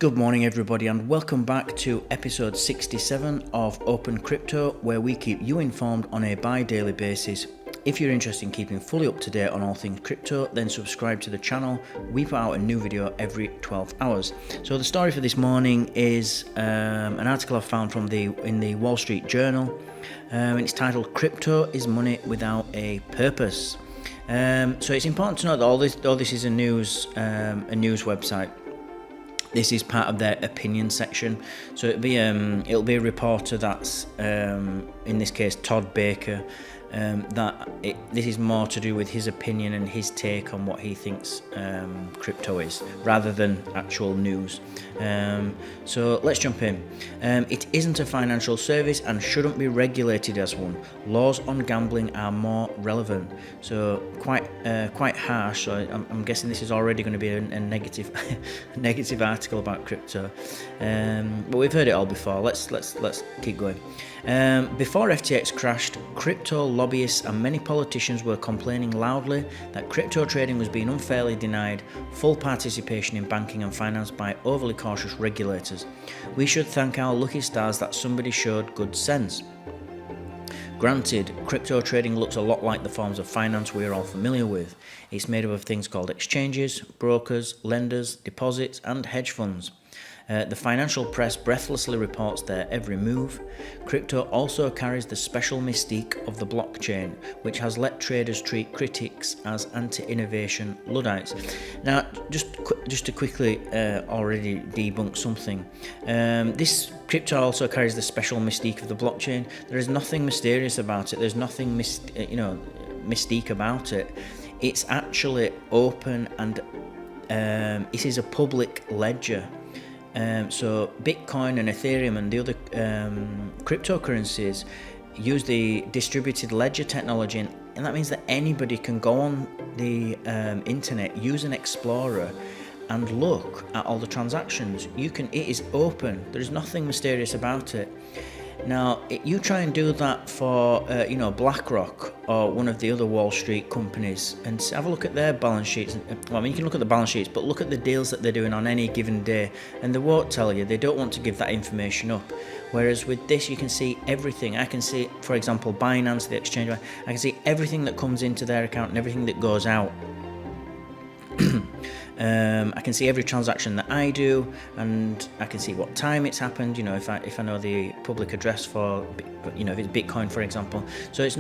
Good morning, everybody, and welcome back to episode 67 of Open Crypto, where we keep you informed on a bi-daily basis. If you're interested in keeping fully up to date on all things crypto, then subscribe to the channel. We put out a new video every 12 hours. So the story for this morning is an article I found in the Wall Street Journal, and it's titled "Crypto is Money Without a Purpose." So it's important to note that all this is a news website. This is part of their opinion section, so it'll be a reporter that's in this case Todd Baker. This is more to do with his opinion and his take on what he thinks crypto is, rather than actual news. So let's jump in. It isn't a financial service and shouldn't be regulated as one. Laws on gambling are more relevant. So quite harsh. So I'm guessing this is already going to be a negative negative article about crypto. But we've heard it all before. Let's keep going. Before FTX crashed, crypto lobbyists and many politicians were complaining loudly that crypto trading was being unfairly denied full participation in banking and finance by overly cautious regulators. We should thank our lucky stars that somebody showed good sense. Granted, crypto trading looks a lot like the forms of finance we're all familiar with. It's made up of things called exchanges, brokers, lenders, deposits, and hedge funds. The financial press breathlessly reports their every move. Crypto also carries the special mystique of the blockchain, which has let traders treat critics as anti-innovation Luddites. Now, just to quickly already debunk something, this crypto also carries the special mystique of the blockchain. There is nothing mysterious about it. There's nothing mystique about it. It's actually open, and it is a public ledger. So Bitcoin and Ethereum and the other cryptocurrencies use the distributed ledger technology, and that means that anybody can go on the internet, use an explorer, and look at all the transactions. It is open. There is nothing mysterious about it. Now, you try and do that for, BlackRock or one of the other Wall Street companies, and have a look at their balance sheets. You can look at the balance sheets, but look at the deals that they're doing on any given day, and they won't tell you. They don't want to give that information up. Whereas with this, you can see everything. I can see, for example, Binance, the exchange. I can see everything that comes into their account and everything that goes out. I can see every transaction that I do, and I can see what time it's happened. If I know the public address for, if it's Bitcoin, for example. So it's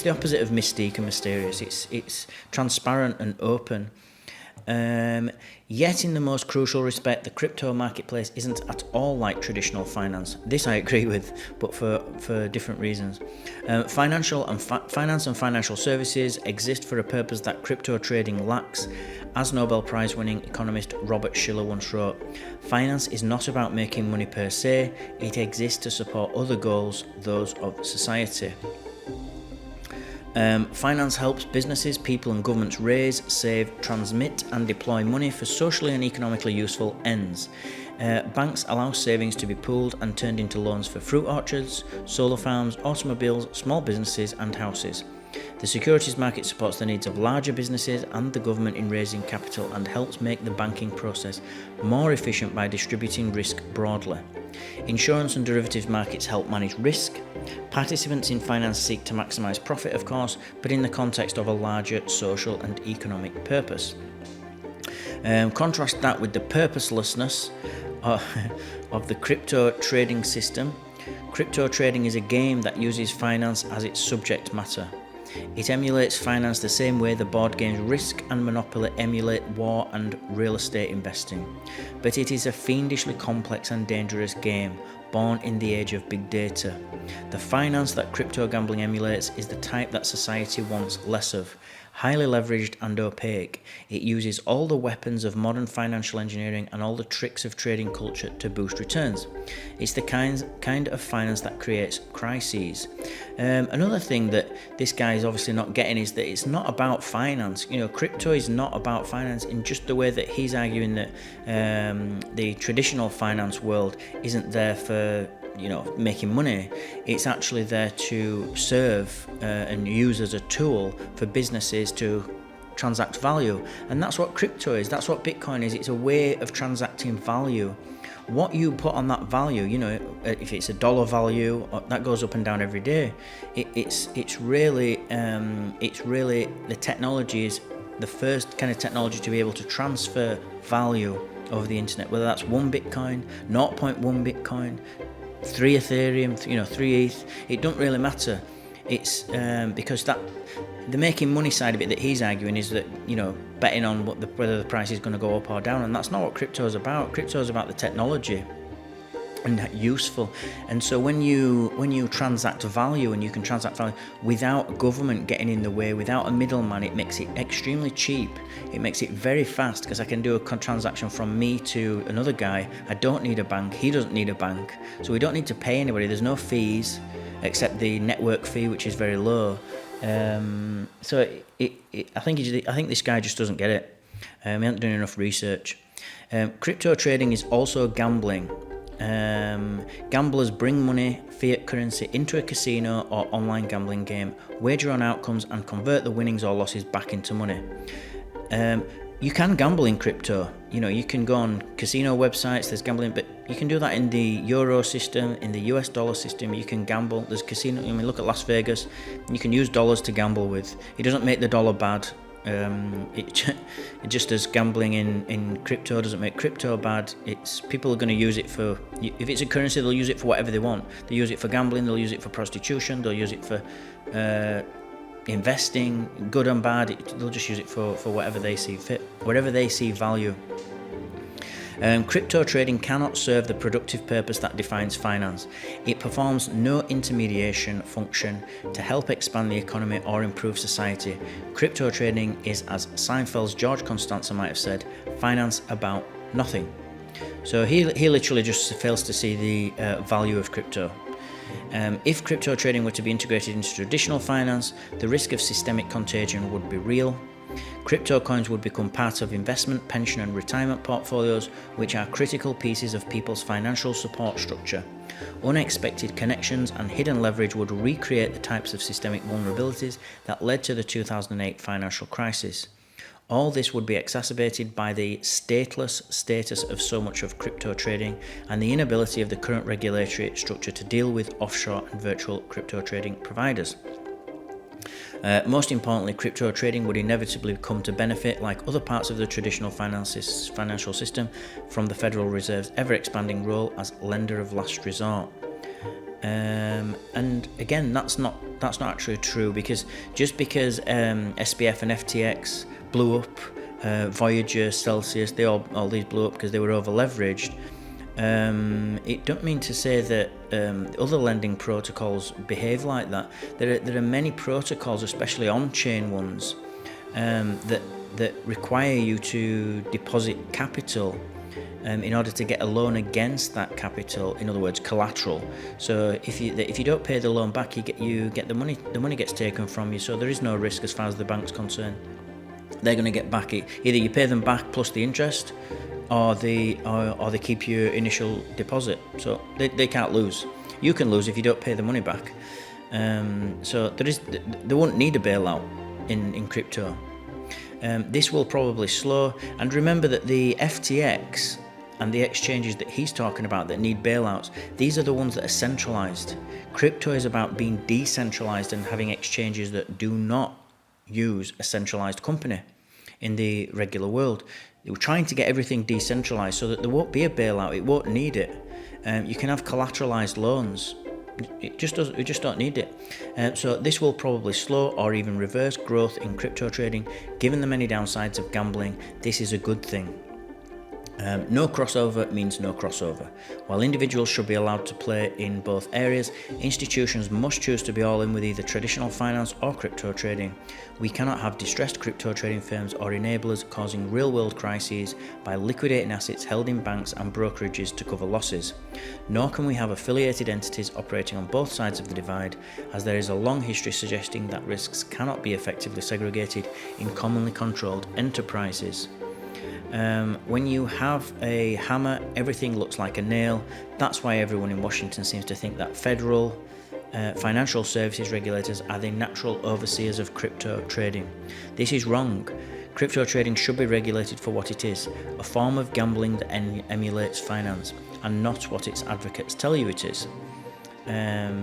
the opposite of mystique and mysterious. It's transparent and open. Yet in the most crucial respect, the crypto marketplace isn't at all like traditional finance. This I agree with, but for different reasons. Finance and financial services exist for a purpose that crypto trading lacks. As Nobel Prize-winning economist Robert Shiller once wrote, "Finance is not about making money per se, it exists to support other goals, those of society." Finance helps businesses, people and governments raise, save, transmit and deploy money for socially and economically useful ends. Banks allow savings to be pooled and turned into loans for fruit orchards, solar farms, automobiles, small businesses and houses. The securities market supports the needs of larger businesses and the government in raising capital and helps make the banking process more efficient by distributing risk broadly. Insurance and derivatives markets help manage risk. Participants in finance seek to maximise profit, of course, but in the context of a larger social and economic purpose. Contrast that with the purposelessness of the crypto trading system. Crypto trading is a game that uses finance as its subject matter. It emulates finance the same way the board games Risk and Monopoly emulate war and real estate investing. But it is a fiendishly complex and dangerous game, born in the age of big data. The finance that crypto gambling emulates is the type that society wants less of. Highly leveraged and opaque, it uses all the weapons of modern financial engineering and all the tricks of trading culture to boost returns. It's the kind of finance that creates crises. Another thing that this guy is obviously not getting is that it's not about finance. Crypto is not about finance in just the way that he's arguing that the traditional finance world isn't there for making money. It's actually there to serve and use as a tool for businesses to transact value, and that's what crypto is. That's what Bitcoin is. It's a way of transacting value. what you put on that value, if it's a dollar value, that goes up and down every day. It's really the technology is the first kind of technology to be able to transfer value over the internet, whether that's 1 Bitcoin, 0.1 Bitcoin, 3 Ethereum, 3 ETH. It don't really matter. It's because that the making money side of it that he's arguing is that betting on whether the price is going to go up or down, and that's not what crypto is about. Crypto is about the technology and useful. And so when you transact value, and you can transact value without government getting in the way, without a middleman, it makes it extremely cheap. It makes it very fast, because I can do a transaction from me to another guy. I don't need a bank. He doesn't need a bank. So we don't need to pay anybody. There's no fees except the network fee, which is very low. So I think this guy just doesn't get it. He hasn't done enough research. Crypto trading is also gambling. Gamblers bring money, fiat currency, into a casino or online gambling game, wager on outcomes, and convert the winnings or losses back into money. You can gamble in crypto. You can go on casino websites, there's gambling, but you can do that in the euro system, in the US dollar system. You can gamble. There's casino. Look at Las Vegas. You can use dollars to gamble with. It doesn't make the dollar bad. It just as gambling in crypto doesn't make crypto bad. It's people are going to use it for, if it's a currency, they'll use it for whatever they want. They'll use it for gambling, they'll use it for prostitution, they'll use it for investing, good and bad. They'll just use it for whatever they see fit, wherever they see value. Crypto trading cannot serve the productive purpose that defines finance. It performs no intermediation function to help expand the economy or improve society. Crypto trading is, as Seinfeld's George Costanza might have said, finance about nothing. So he literally just fails to see the value of crypto. If crypto trading were to be integrated into traditional finance, the risk of systemic contagion would be real. Crypto coins would become part of investment, pension and retirement portfolios, which are critical pieces of people's financial support structure. Unexpected connections and hidden leverage would recreate the types of systemic vulnerabilities that led to the 2008 financial crisis. All this would be exacerbated by the stateless status of so much of crypto trading and the inability of the current regulatory structure to deal with offshore and virtual crypto trading providers. Most importantly, crypto trading would inevitably come to benefit, like other parts of the traditional financial system, from the Federal Reserve's ever-expanding role as lender of last resort. And again, that's not actually true, because just because SBF and FTX blew up, Voyager, Celsius, all these blew up because they were over leveraged. It don't mean to say that other lending protocols behave like that. There are many protocols, especially on-chain ones, that require you to deposit capital in order to get a loan against that capital. In other words, collateral. So if you don't pay the loan back, you get the money. The money gets taken from you. So there is no risk as far as the bank's concerned. They're going to get back it. Either you pay them back plus the interest, or they keep your initial deposit. So they can't lose. You can lose if you don't pay the money back. So they won't need a bailout in crypto. This will probably slow. And remember that the FTX and the exchanges that he's talking about that need bailouts, these are the ones that are centralized. Crypto is about being decentralized and having exchanges that do not use a centralized company in the regular world. They were trying to get everything decentralized so that there won't be a bailout. It won't need it. You can have collateralized loans. We just don't need it. So this will probably slow or even reverse growth in crypto trading. Given the many downsides of gambling, this is a good thing. No crossover means no crossover. While individuals should be allowed to play in both areas, institutions must choose to be all in with either traditional finance or crypto trading. We cannot have distressed crypto trading firms or enablers causing real-world crises by liquidating assets held in banks and brokerages to cover losses. Nor can we have affiliated entities operating on both sides of the divide, as there is a long history suggesting that risks cannot be effectively segregated in commonly controlled enterprises. When you have a hammer, everything looks like a nail. That's why everyone in Washington seems to think that federal financial services regulators are the natural overseers of crypto trading. This is wrong. Crypto trading should be regulated for what it is, a form of gambling that emulates finance. and not what its advocates tell you it is.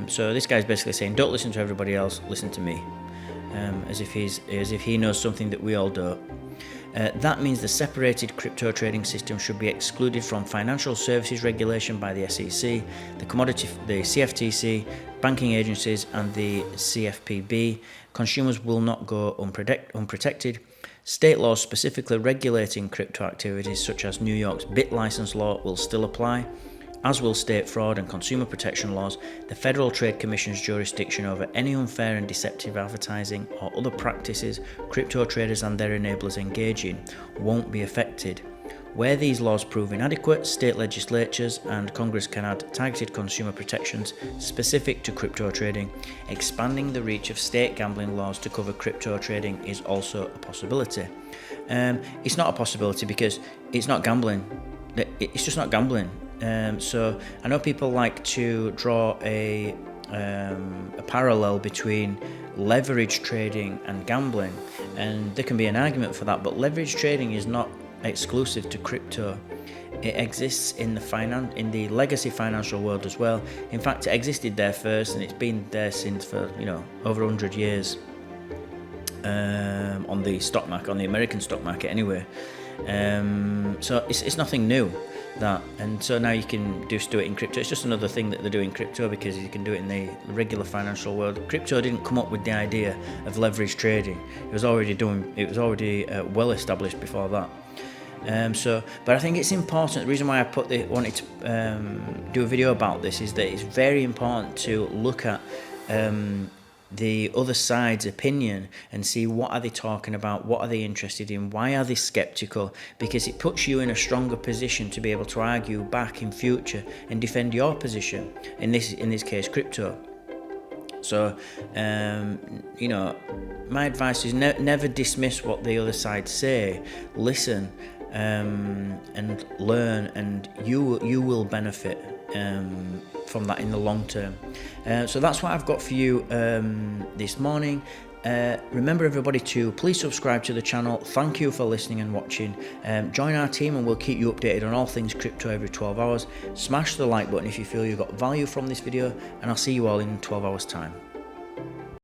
So this guy's basically saying, don't listen to everybody else, listen to me, as if he knows something that we all don't. That means the separated crypto trading system should be excluded from financial services regulation by the SEC, the CFTC, banking agencies, and the CFPB. Consumers will not go unprotected. State laws specifically regulating crypto activities, such as New York's BitLicense law, will still apply, as will state fraud and consumer protection laws. The Federal Trade Commission's jurisdiction over any unfair and deceptive advertising or other practices crypto traders and their enablers engage in won't be affected. Where these laws prove inadequate, state legislatures and Congress can add targeted consumer protections specific to crypto trading. Expanding the reach of state gambling laws to cover crypto trading is also a possibility. It's not a possibility because it's not gambling. It's just not gambling. So I know people like to draw a parallel between leverage trading and gambling, and there can be an argument for that, but leverage trading is not exclusive to crypto. It exists in the legacy financial world as well. In fact, it existed there first, and it's been there since for over 100 years on the stock market, on the American stock market anyway. So it's nothing new, that, and so now you can just do it in crypto. It's just another thing that they're doing in crypto because you can do it in the regular financial world. Crypto didn't come up with the idea of leverage trading. It was already well established before that. But I think it's important. The reason why I wanted to do a video about this is that it's very important to look at the other side's opinion and see what are they talking about, what are they interested in, why are they skeptical, because it puts you in a stronger position to be able to argue back in future and defend your position, in this case crypto. So my advice is never dismiss what the other side say. Listen and learn, and you will benefit from that in the long term. So that's what I've got for you this morning. Remember everybody to please subscribe to the channel. Thank you for listening and watching. Join our team and we'll keep you updated on all things crypto every 12 hours. Smash the like button if you feel you got value from this video, and I'll see you all in 12 hours time.